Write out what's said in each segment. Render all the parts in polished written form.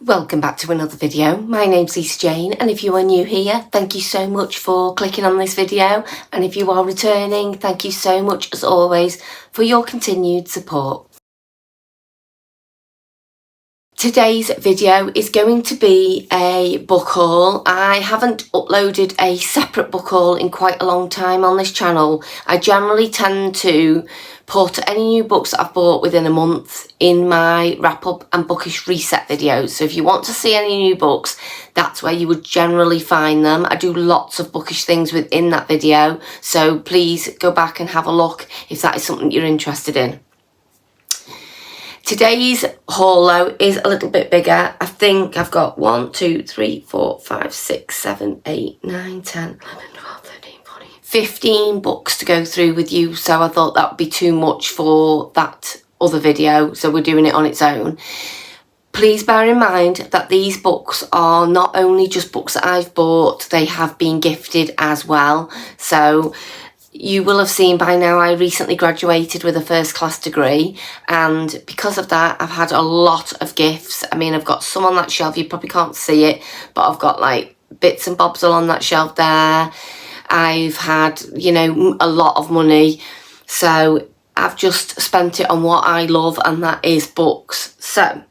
Welcome back to another video. My name's Lisa Jane, and if you are new here, thank you so much for clicking on this video, and if you are returning, thank you so much as always for your continued support. Today's video is going to be a book haul. I haven't uploaded a separate book haul in quite a long time on this channel. I generally tend to put any new books that I've bought within a month in my wrap up and bookish reset videos. So if you want to see any new books, that's where you would generally find them. I do lots of bookish things within that video, so please go back and have a look if that is something you're interested in. Today's haul though is a little bit bigger. I think I've got 1, 2, 3, 4, 5, 6, 7, 8, 9, 10, 11, 12, 13, 14, 15 books to go through with you. So I thought that would be too much for that other video. So we're doing it on its own. Please bear in mind that these books are not only just books that I've bought, they have been gifted as well. So you will have seen by now I recently graduated with a first class degree, and because of that I've had a lot of gifts. I mean, I've got some on that shelf, you probably can't see it, but I've got like bits and bobs along that shelf there. I've had, you know, a lot of money, so I've just spent it on what I love, and that is books. So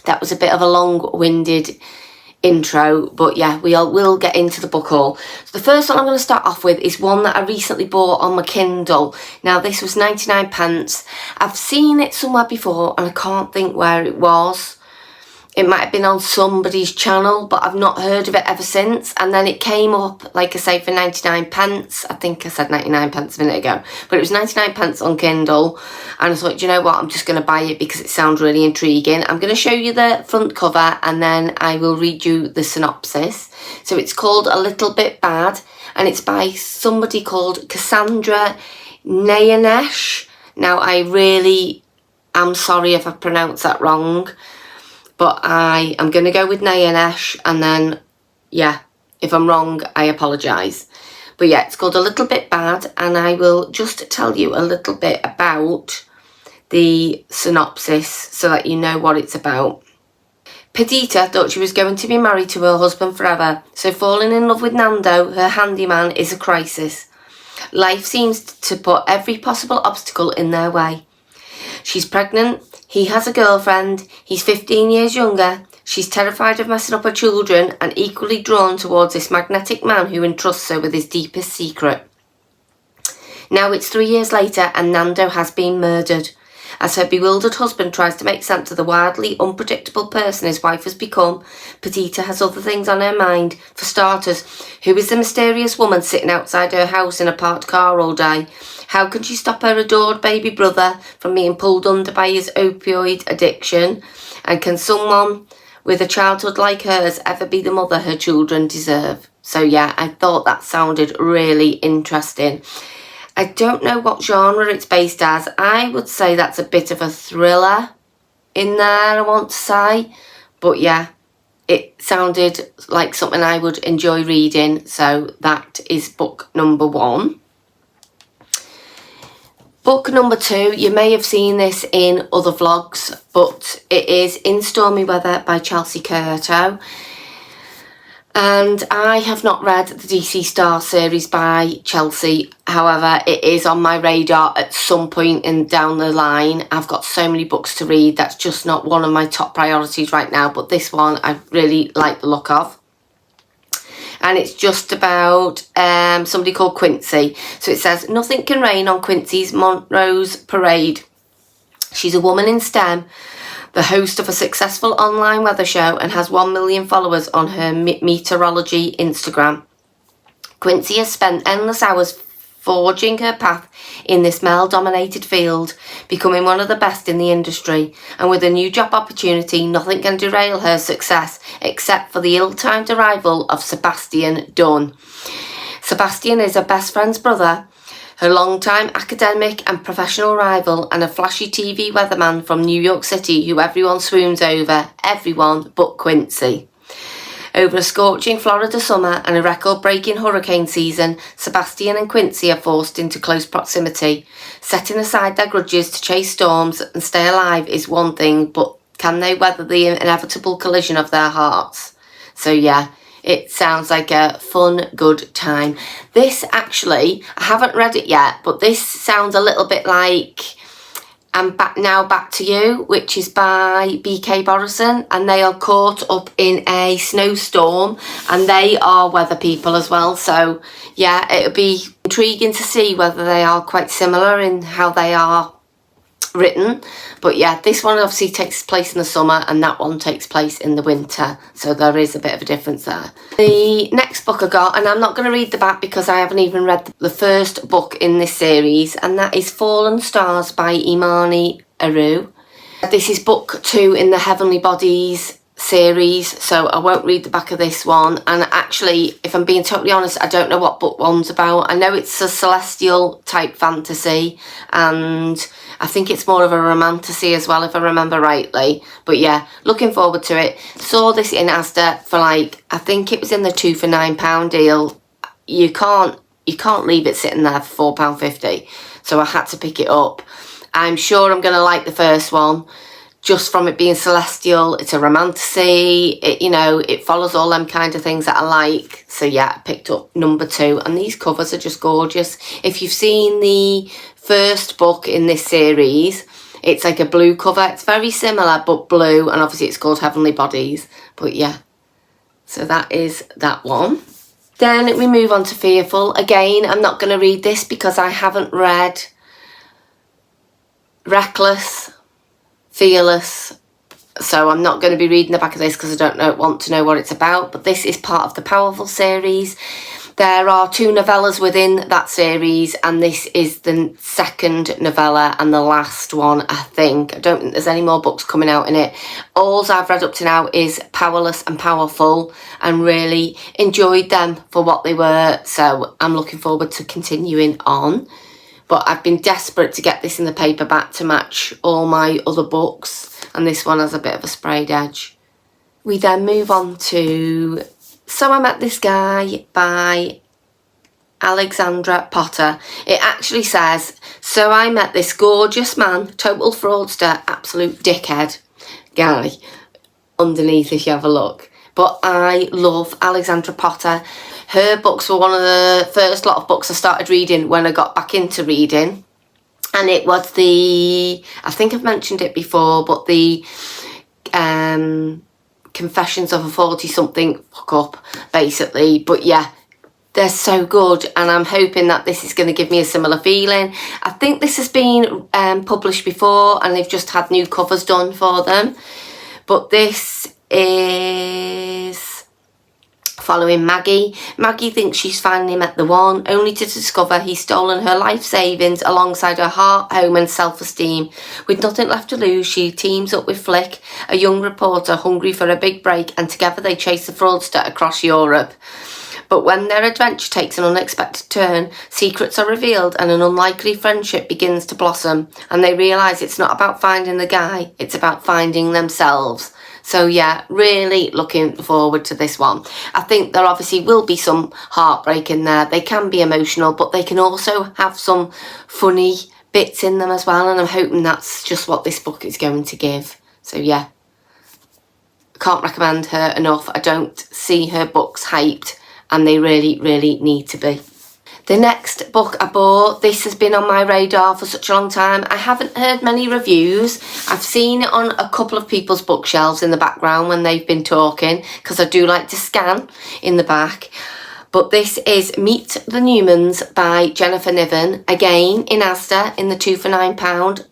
that was a bit of a long-winded intro, but yeah, we'll get into the book haul. So the first one I'm going to start off with is one that I recently bought on my Kindle. Now this was 99p. I've seen it somewhere before and I can't think where it was. It might have been on somebody's channel, but I've not heard of it ever since. And then it came up, like I say, for 99p. I think I said 99p a minute ago, but it was 99p on Kindle. And I thought, do you know what? I'm just going to buy it because it sounds really intriguing. I'm going to show you the front cover and then I will read you the synopsis. So it's called A Little Bit Bad, and it's by somebody called Cassandra Nayanesh. Now, I really am sorry if I pronounced that wrong, but I am going to go with Nayanesh, and then, yeah, if I'm wrong, I apologise. But yeah, it's called A Little Bit Bad, and I will just tell you a little bit about the synopsis so that you know what it's about. Perdita thought she was going to be married to her husband forever, so falling in love with Nando, her handyman, is a crisis. Life seems to put every possible obstacle in their way. She's pregnant, he has a girlfriend, he's 15 years younger, she's terrified of messing up her children and equally drawn towards this magnetic man who entrusts her with his deepest secret. Now it's 3 years later and Nando has been murdered. As her bewildered husband tries to make sense of the wildly unpredictable person his wife has become, Perdita has other things on her mind. For starters, who is the mysterious woman sitting outside her house in a parked car all day? How can she stop her adored baby brother from being pulled under by his opioid addiction? And can someone with a childhood like hers ever be the mother her children deserve? So yeah, I thought that sounded really interesting. I don't know what genre it's based as. I would say that's a bit of a thriller in there, I want to say. But yeah, it sounded like something I would enjoy reading. So that is book number 1. Book number 2, you may have seen this in other vlogs, but it is In Stormy Weather by Chelsea Curto. And I have not read the DC Star series by Chelsea. However, it is on my radar at some point down the line. I've got so many books to read. That's just not one of my top priorities right now. But this one I really like the look of. And it's just about somebody called Quincy. So it says, nothing can rain on Quincy's Montrose Parade. She's a woman in STEM, the host of a successful online weather show, and has 1 million followers on her meteorology Instagram. Quincy has spent endless hours forging her path in this male-dominated field, becoming one of the best in the industry, and with a new job opportunity, nothing can derail her success except for the ill-timed arrival of Sebastian Dunn. Sebastian is her best friend's brother, her longtime academic and professional rival, and a flashy TV weatherman from New York City who everyone swoons over, everyone but Quincy. Over a scorching Florida summer and a record-breaking hurricane season, Sebastian and Quincy are forced into close proximity. Setting aside their grudges to chase storms and stay alive is one thing, but Can they weather the inevitable collision of their hearts? So yeah, it sounds like a fun, good time. This actually, I haven't read it yet, but this sounds a little bit like I'm Back to You, which is by B.K. Borison, and they are caught up in a snowstorm, and they are weather people as well. So yeah, it'll be intriguing to see whether they are quite similar in how they are written. But yeah, this one obviously takes place in the summer and that one takes place in the winter, so there is a bit of a difference there. The next book I got, and I'm not going to read the back because I haven't even read the first book in this series, and that is Fallen Stars by Imani Aru. This is book 2 in the Heavenly Bodies series, so I won't read the back of this one. And actually, if I'm being totally honest, I don't know what book 1's about. I know it's a celestial type fantasy, and I think it's more of a romantasy as well, if I remember rightly. But yeah, looking forward to it. Saw this in Asda for like, I think it was in the 2 for £9 deal. You can't leave it sitting there for £4.50, so I had to pick it up. I'm sure I'm going to like the first one, just from it being celestial. It's a romantasy, it follows all them kind of things that I like. So yeah, I picked up number 2, and these covers are just gorgeous. If you've seen the first book in this series, it's like a blue cover. It's very similar but blue, and obviously it's called Heavenly Bodies. But yeah, so that is that one. Then we move on to Fearful. Again, I'm not going to read this because I haven't read Reckless, Fearless, so I'm not going to be reading the back of this because I don't want to know what it's about. But this is part of the Powerful series. There are 2 novellas within that series, and this is the second novella and the last one, I think. I don't think there's any more books coming out in it. All I've read up to now is Powerless and Powerful, and really enjoyed them for what they were, so I'm looking forward to continuing on. But I've been desperate to get this in the paperback to match all my other books, and this one has a bit of a sprayed edge. We then move on to So I Met This Guy by Alexandra Potter. It actually says, So I met this gorgeous man, total fraudster, absolute dickhead guy, underneath if you have a look. But I love Alexandra Potter. Her books were one of the first lot of books I started reading when I got back into reading. And it was I think I've mentioned it before, but the Confessions of a 40-something fuck up, basically. But yeah, they're so good, and I'm hoping that this is going to give me a similar feeling. I think this has been published before, and they've just had new covers done for them. But this is following Maggie. Maggie thinks she's finally met the one, only to discover he's stolen her life savings alongside her heart, home and self-esteem. With nothing left to lose, she teams up with Flick, a young reporter hungry for a big break, and together they chase the fraudster across Europe. But when their adventure takes an unexpected turn, secrets are revealed and an unlikely friendship begins to blossom, and they realise it's not about finding the guy, it's about finding themselves. So yeah, really looking forward to this one. I think there obviously will be some heartbreak in there. They can be emotional, but they can also have some funny bits in them as well, and I'm hoping that's just what this book is going to give. So yeah, can't recommend her enough. I don't see her books hyped, and they really, really need to be. The next book I bought, this has been on my radar for such a long time. I haven't heard many reviews. I've seen it on a couple of people's bookshelves in the background when they've been talking, because I do like to scan in the back. But this is Meet the Newmans by Jennifer Niven. Again, in Asda, in the 2 for £9.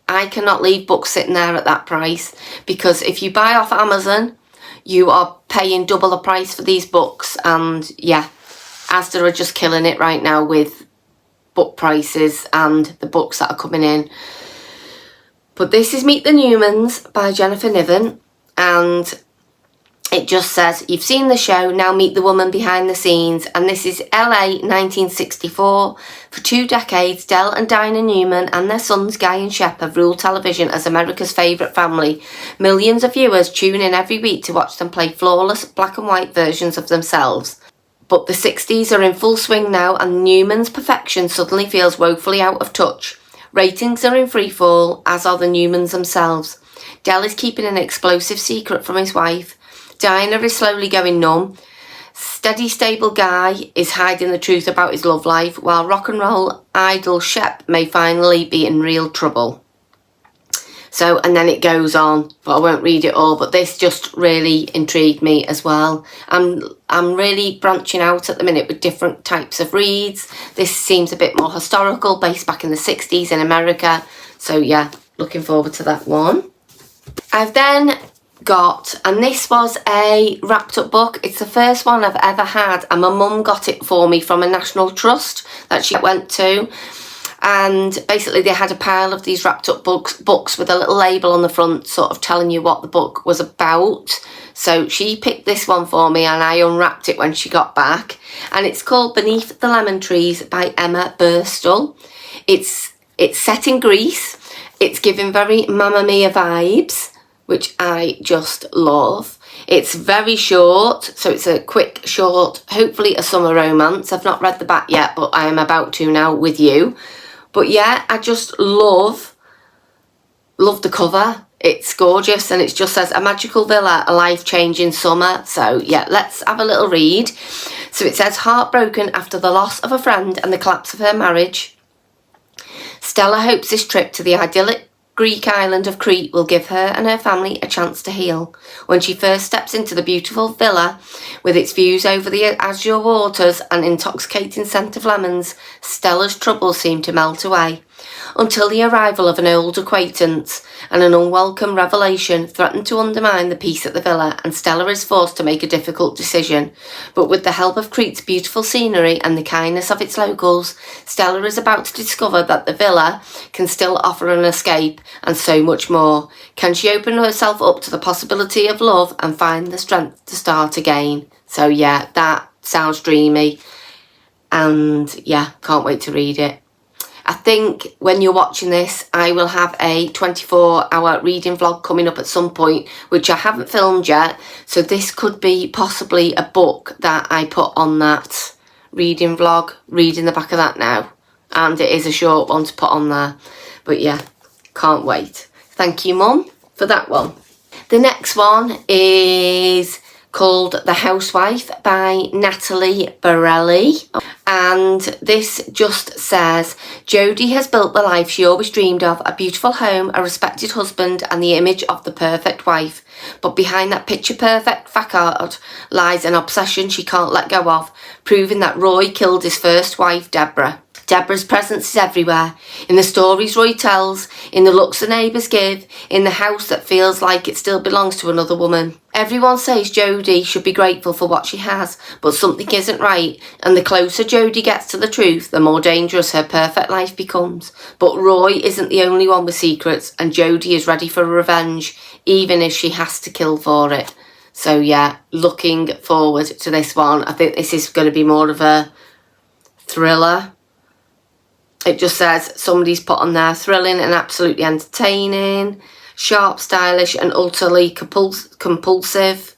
I cannot leave books sitting there at that price, because if you buy off Amazon, you are paying double the price for these books. And yeah, Asda are just killing it right now with book prices and the books that are coming in. But this is Meet the Newmans by Jennifer Niven, and it just says, you've seen the show, now meet the woman behind the scenes. And this is LA 1964. For 2 decades, Del and Dinah Newman and their sons Guy and Shep have ruled television as America's favourite family. Millions of viewers tune in every week to watch them play flawless black and white versions of themselves. But the 60s are in full swing now, and Newman's perfection suddenly feels woefully out of touch. Ratings are in freefall, as are the Newmans themselves. Del is keeping an explosive secret from his wife. Dinah is slowly going numb. Steady, stable Guy is hiding the truth about his love life, while rock and roll idol Shep may finally be in real trouble. So, and then it goes on, but I won't read it all, but this just really intrigued me as well. I'm really branching out at the minute with different types of reads. This seems a bit more historical, based back in the 60s in America. So yeah, looking forward to that one. I've then got, and this was a wrapped up book. It's the first one I've ever had, and my mum got it for me from a national trust that she went to. And basically they had a pile of these wrapped up books with a little label on the front sort of telling you what the book was about. So she picked this one for me and I unwrapped it when she got back. And it's called Beneath the Lemon Trees by Emma Burstall. It's set in Greece. It's giving very Mamma Mia vibes, which I just love. It's very short, so it's a quick, short, hopefully a summer romance. I've not read the back yet, but I am about to now with you. But yeah, I just love the cover. It's gorgeous and it just says a magical villa, a life-changing summer. So yeah, let's have a little read. So it says, heartbroken after the loss of a friend and the collapse of her marriage, Stella hopes this trip to the idyllic Greek island of Crete will give her and her family a chance to heal. When she first steps into the beautiful villa with its views over the azure waters and intoxicating scent of lemons, Stella's troubles seem to melt away, until the arrival of an old acquaintance and an unwelcome revelation threaten to undermine the peace at the villa, and Stella is forced to make a difficult decision. But with the help of Crete's beautiful scenery and the kindness of its locals, Stella is about to discover that the villa can still offer an escape and so much more. Can she open herself up to the possibility of love and find the strength to start again? So yeah, that sounds dreamy and yeah, can't wait to read it. I think when you're watching this, I will have a 24-hour reading vlog coming up at some point, which I haven't filmed yet. So this could be possibly a book that I put on that reading vlog, reading the back of that now. And it is a short one to put on there. But yeah, can't wait. Thank you, Mum, for that one. The next one is called The Housewife by Natalie Borelli. And this just says, Jodie has built the life she always dreamed of, a beautiful home, a respected husband and the image of the perfect wife. But behind that picture-perfect facade lies an obsession she can't let go of, proving that Roy killed his first wife, Deborah. Deborah's presence is everywhere, in the stories Roy tells, in the looks the neighbours give, in the house that feels like it still belongs to another woman. Everyone says Jodie should be grateful for what she has, but something isn't right, and the closer Jodie gets to the truth, the more dangerous her perfect life becomes. But Roy isn't the only one with secrets, and Jodie is ready for revenge, even if she has to kill for it. So yeah, looking forward to this one. I think this is going to be more of a thriller. It just says, somebody's put on there, thrilling and absolutely entertaining, sharp, stylish and utterly compulsive.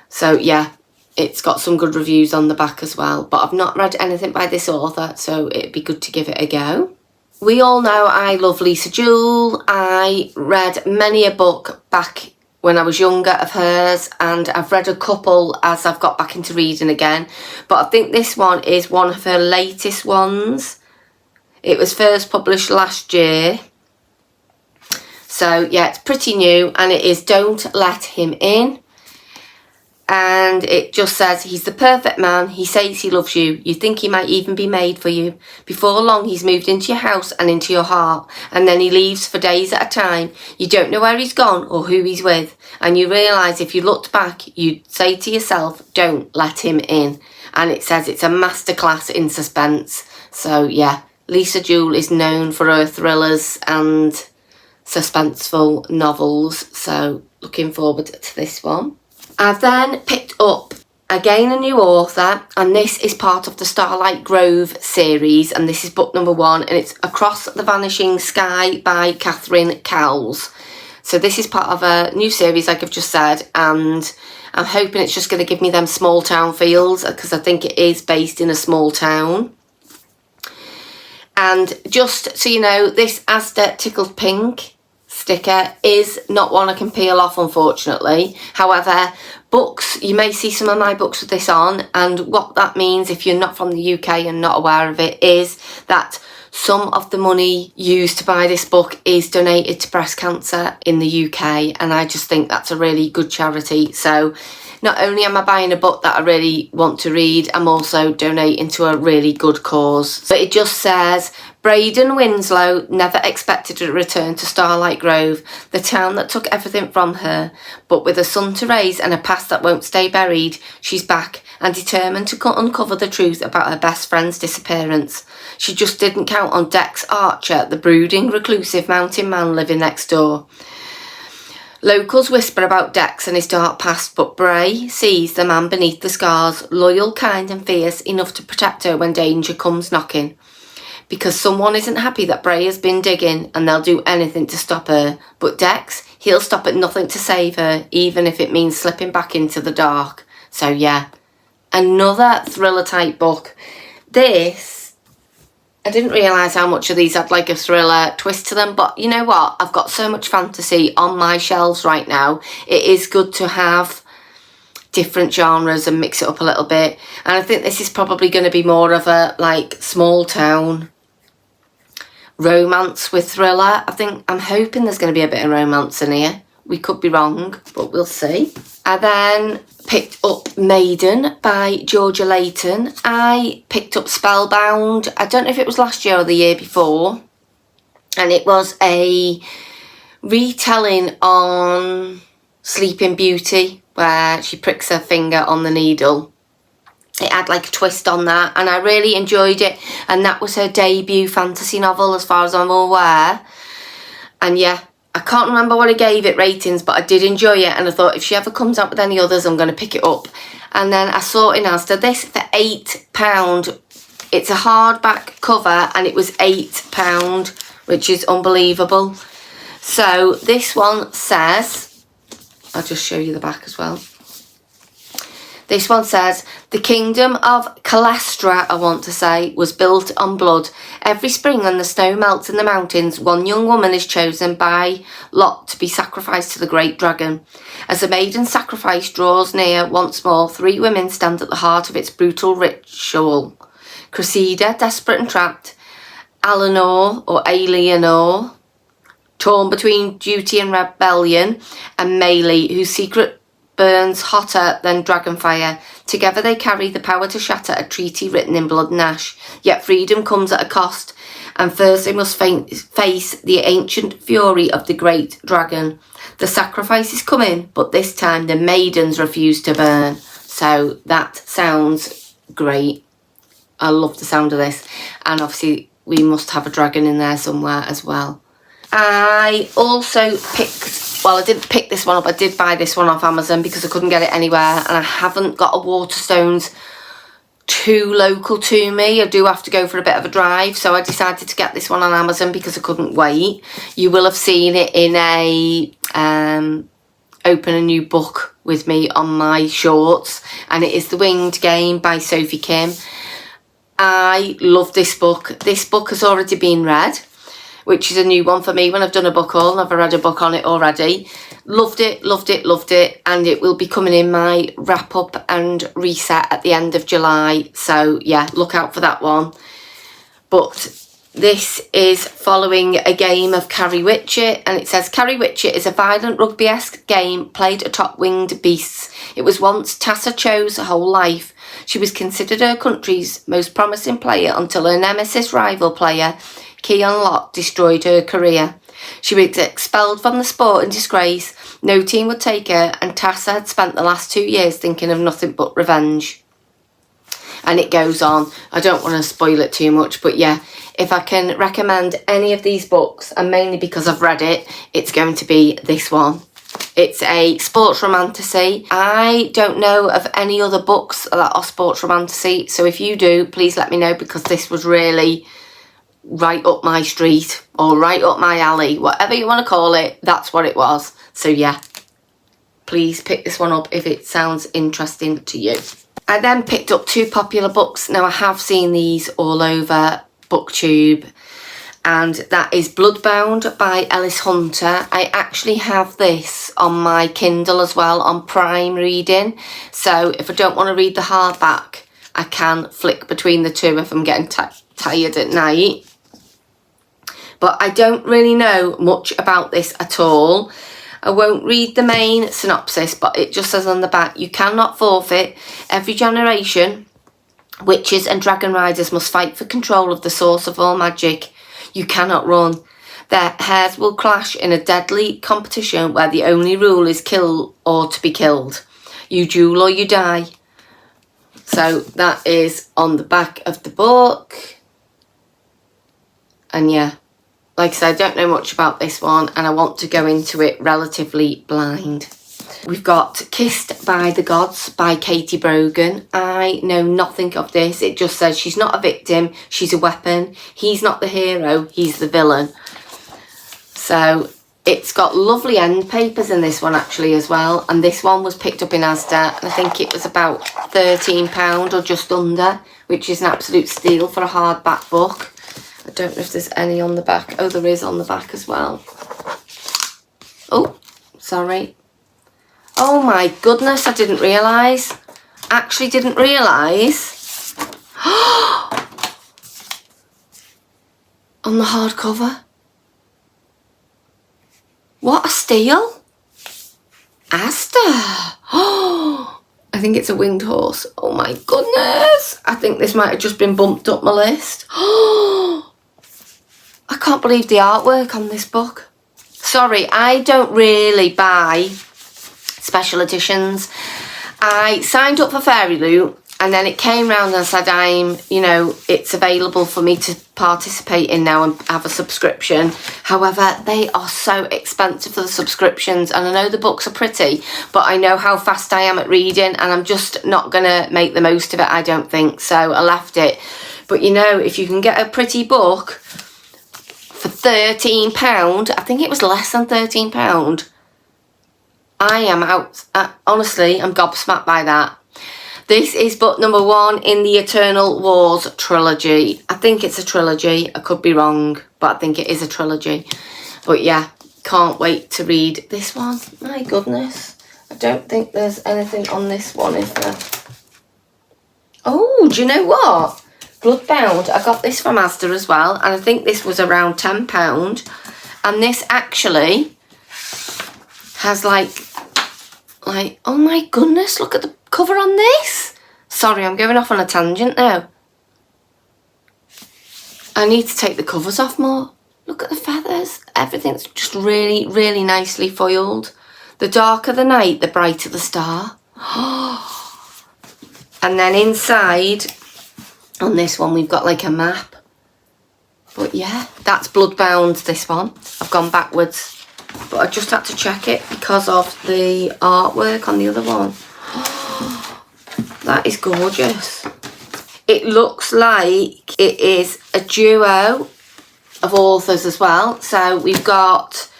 So yeah, it's got some good reviews on the back as well. But I've not read anything by this author, so it'd be good to give it a go. We all know I love Lisa Jewell. I read many a book back when I was younger of hers, and I've read a couple as I've got back into reading again. But I think this one is one of her latest ones. It was first published last year. So yeah, it's pretty new, and it is Don't Let Him In. And it just says, he's the perfect man. He says he loves you. You think he might even be made for you. Before long, he's moved into your house and into your heart. And then he leaves for days at a time. You don't know where he's gone or who he's with. And you realise if you looked back, you'd say to yourself, don't let him in. And it says it's a masterclass in suspense. So yeah, Lisa Jewell is known for her thrillers and suspenseful novels. So looking forward to this one. I've then picked up again a new author, and this is part of the Starlight Grove series, and this is book number 1, and it's Across the Vanishing Sky by Catherine Cowles. So this is part of a new series, like I've just said, and I'm hoping it's just going to give me them small town feels, because I think it is based in a small town. And just so you know, this Asda Tickled Pink sticker is not one I can peel off, unfortunately. However, books, you may see some of my books with this on, and what that means, if you're not from the UK and not aware of it, is that some of the money used to buy this book is donated to breast cancer in the UK, and I just think that's a really good charity. So not only am I buying a book that I really want to read, I'm also donating to a really good cause. But it just says, Braden Winslow never expected to return to Starlight Grove, the town that took everything from her. But with a son to raise and a past that won't stay buried, she's back and determined to uncover the truth about her best friend's disappearance. She just didn't count on Dex Archer, the brooding, reclusive mountain man living next door. Locals whisper about Dex and his dark past, but Bray sees the man beneath the scars, loyal, kind and fierce, enough to protect her when danger comes knocking. Because someone isn't happy that Bray has been digging, and they'll do anything to stop her. But Dex, he'll stop at nothing to save her, even if it means slipping back into the dark. So yeah, another thriller type book. This, I didn't realise how much of these had like a thriller twist to them, but you know what? I've got so much fantasy on my shelves right now. It is good to have different genres and mix it up a little bit. And I think this is probably going to be more of a like small town romance with thriller. I'm hoping there's going to be a bit of romance in here. We could be wrong, but we'll see. I then picked up Maiden by Georgia Layton. I picked up Spellbound, I don't know if it was last year or the year before, and it was a retelling on Sleeping Beauty where she pricks her finger on the needle. It had like a twist on that, and I really enjoyed it, and that was her debut fantasy novel as far as I'm aware. And yeah, I can't remember what I gave it ratings, but I did enjoy it, and I thought if she ever comes out with any others, I'm going to pick it up. And then I saw in Asda this for £8. It's a hardback cover, and it was £8, which is unbelievable. So this one says, I'll just show you the back as well. This one says, the kingdom of Calestra, I want to say, was built on blood. Every spring when the snow melts in the mountains, one young woman is chosen by lot to be sacrificed to the great dragon. As the maiden sacrifice draws near once more, 3 women stand at the heart of its brutal ritual. Cressida, desperate and trapped. Alienor, torn between duty and rebellion. And Melee, whose secret burns hotter than dragonfire. Together they carry the power to shatter a treaty written in blood and ash. Yet freedom comes at a cost, and first they must face the ancient fury of the great dragon. The sacrifice is coming, but this time the maidens refuse to burn. So that sounds great. I love the sound of this. And obviously we must have a dragon in there somewhere as well. I also picked, well, I didn't pick this one up, I did buy this one off Amazon because I couldn't get it anywhere, and I haven't got a Waterstones too local to me. I do have to go for a bit of a drive, so I decided to get this one on Amazon because I couldn't wait. You will have seen it in a open a new book with me on my shorts, and it is The Winged Game by Sophie Kim. I love this book. This book has already been read, which is a new one for me when I've done a book haul. Never read a book on it already. Loved it, loved it, loved it. And it will be coming in my wrap up and reset at the end of July. So yeah, look out for that one. But this is following a game of Carrie Witchett, and it says Carrie Witchett is a violent rugby-esque game played atop winged beasts. It was once Tassa Cho's whole life. She was considered her country's most promising player until her nemesis rival player, Keon Locke, destroyed her career. She was expelled from the sport in disgrace. No team would take her, and Tassa had spent the last 2 years thinking of nothing but revenge. And it goes on. I don't want to spoil it too much, but yeah, if I can recommend any of these books, and mainly because I've read it, it's going to be this one. It's a sports romantasy. I don't know of any other books that are sports romantasy, so if you do, please let me know, because this was really right up my street, or right up my alley, whatever you want to call it, that's what it was. So yeah, please pick this one up if it sounds interesting to you. I then picked up 2 popular books. Now I have seen these all over BookTube, and that is Bloodbound by Ellis Hunter. I actually have this on my Kindle as well, on Prime Reading, so if I don't want to read the hardback, I can flick between the two if I'm getting tired at night. But I don't really know much about this at all. I won't read the main synopsis, but it just says on the back, you cannot forfeit. Every generation, witches and dragon riders must fight for control of the source of all magic. You cannot run. Their hairs will clash in a deadly competition where the only rule is kill or to be killed. You duel or you die. So that is on the back of the book. And yeah, like I said, I don't know much about this one and I want to go into it relatively blind. We've got Kissed by the Gods by Katie Brogan. I know nothing of this. It just says she's not a victim, she's a weapon. He's not the hero, he's the villain. So it's got lovely end papers in this one actually as well. And this one was picked up in Asda. And I think it was about £13 or just under, which is an absolute steal for a hardback book. I don't know if there's any on the back. Oh, there is on the back as well. Oh, sorry. Oh my goodness, I didn't realise. Actually didn't realise. On the hardcover. What a steal. Asda. Oh, I think it's a winged horse. Oh my goodness. I think this might have just been bumped up my list. Oh, I can't believe the artwork on this book. Sorry, I don't really buy special editions. I signed up for Fairy Loot and then it came round and said it's available for me to participate in now and have a subscription. However, they are so expensive for the subscriptions, and I know the books are pretty, but I know how fast I am at reading and I'm just not gonna make the most of it, I don't think. So I left it. But if you can get a pretty book for £13, I think it was less than £13, I am out. Honestly, I'm gobsmacked by that. This is book number 1 in the Eternal Wars trilogy. I think it's a trilogy. I could be wrong, but I think it is a trilogy. But yeah, can't wait to read this one. My goodness. I don't think there's anything on this one, is there? Oh, do you know what? Bloodbound. I got this from Asda as well, and I think this was around £10. And this actually has like, oh my goodness, look at the cover on this. Sorry, I'm going off on a tangent now. I need to take the covers off more. Look at the feathers. Everything's just really, really nicely foiled. The darker the night, the brighter the star. And then inside, on this one, we've got like a map. But yeah, that's Bloodbound, this one. I've gone backwards. But I just had to check it because of the artwork on the other one. That is gorgeous. It looks like it is a duo of authors as well. So we've got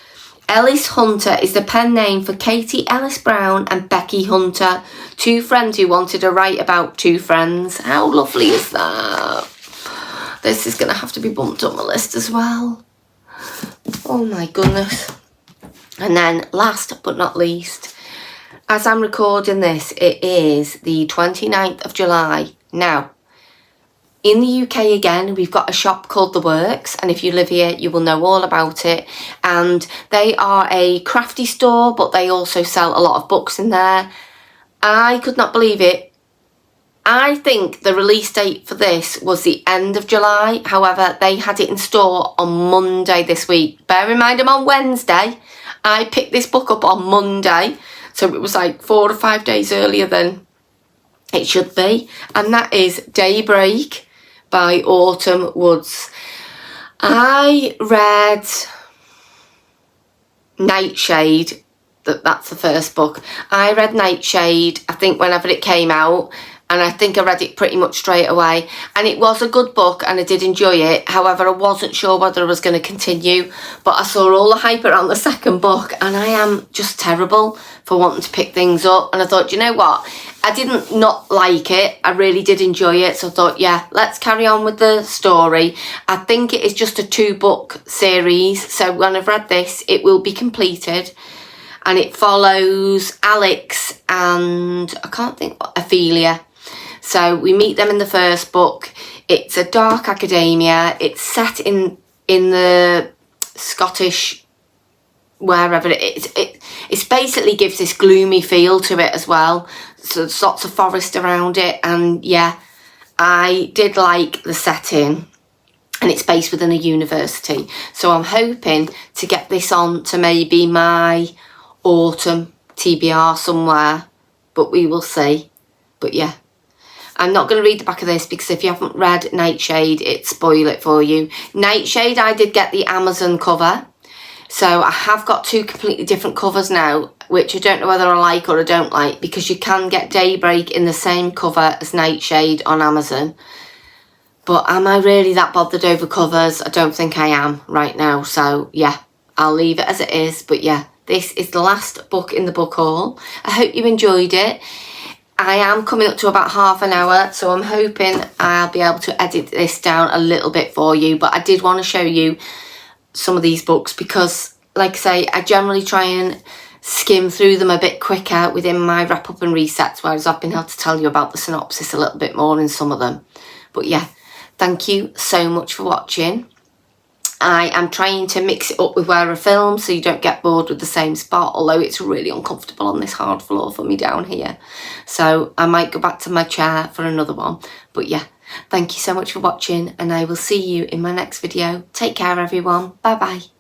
Ellis Hunter is the pen name for Katie Ellis Brown and Becky Hunter, two friends who wanted to write about two friends. How lovely is that? This is going to have to be bumped up my list as well. Oh my goodness. And then last but not least, as I'm recording this, it is the 29th of July. Now, in the UK again, we've got a shop called The Works, and if you live here, you will know all about it. And they are a crafty store, but they also sell a lot of books in there. I could not believe it. I think the release date for this was the end of July. However, they had it in store on Monday this week. Bear in mind, I'm on Wednesday. I picked this book up on Monday, so it was like 4 or 5 days earlier than it should be. And that is Daybreak by Autumn Woods. I read Nightshade. That's the first book. I read Nightshade, I think, whenever it came out. And I think I read it pretty much straight away. And it was a good book and I did enjoy it. However, I wasn't sure whether I was going to continue. But I saw all the hype around the second book and I am just terrible for wanting to pick things up. And I thought, you know what? I didn't not like it. I really did enjoy it. So I thought, yeah, let's carry on with the story. I think it is just a 2-book series. So when I've read this, it will be completed. And it follows Alex and, I can't think, Ophelia. So we meet them in the first book. It's a dark academia. It's set in the Scottish, wherever it is. It basically gives this gloomy feel to it as well. So there's lots of forest around it. And yeah, I did like the setting. And it's based within a university. So I'm hoping to get this on to maybe my autumn TBR somewhere. But we will see. But yeah. I'm not going to read the back of this because if you haven't read Nightshade, it'd spoil it for you. Nightshade, I did get the Amazon cover. So I have got 2 completely different covers now, which I don't know whether I like or I don't like, because you can get Daybreak in the same cover as Nightshade on Amazon. But am I really that bothered over covers? I don't think I am right now. So yeah, I'll leave it as it is. But yeah, this is the last book in the book haul. I hope you enjoyed it. I am coming up to about half an hour, so I'm hoping I'll be able to edit this down a little bit for you. But I did want to show you some of these books because, like I say, I generally try and skim through them a bit quicker within my wrap up and resets, whereas I've been able to tell you about the synopsis a little bit more in some of them. But yeah, thank you so much for watching. I am trying to mix it up with where I film so you don't get bored with the same spot, although it's really uncomfortable on this hard floor for me down here. So I might go back to my chair for another one. But yeah, thank you so much for watching and I will see you in my next video. Take care everyone. Bye bye.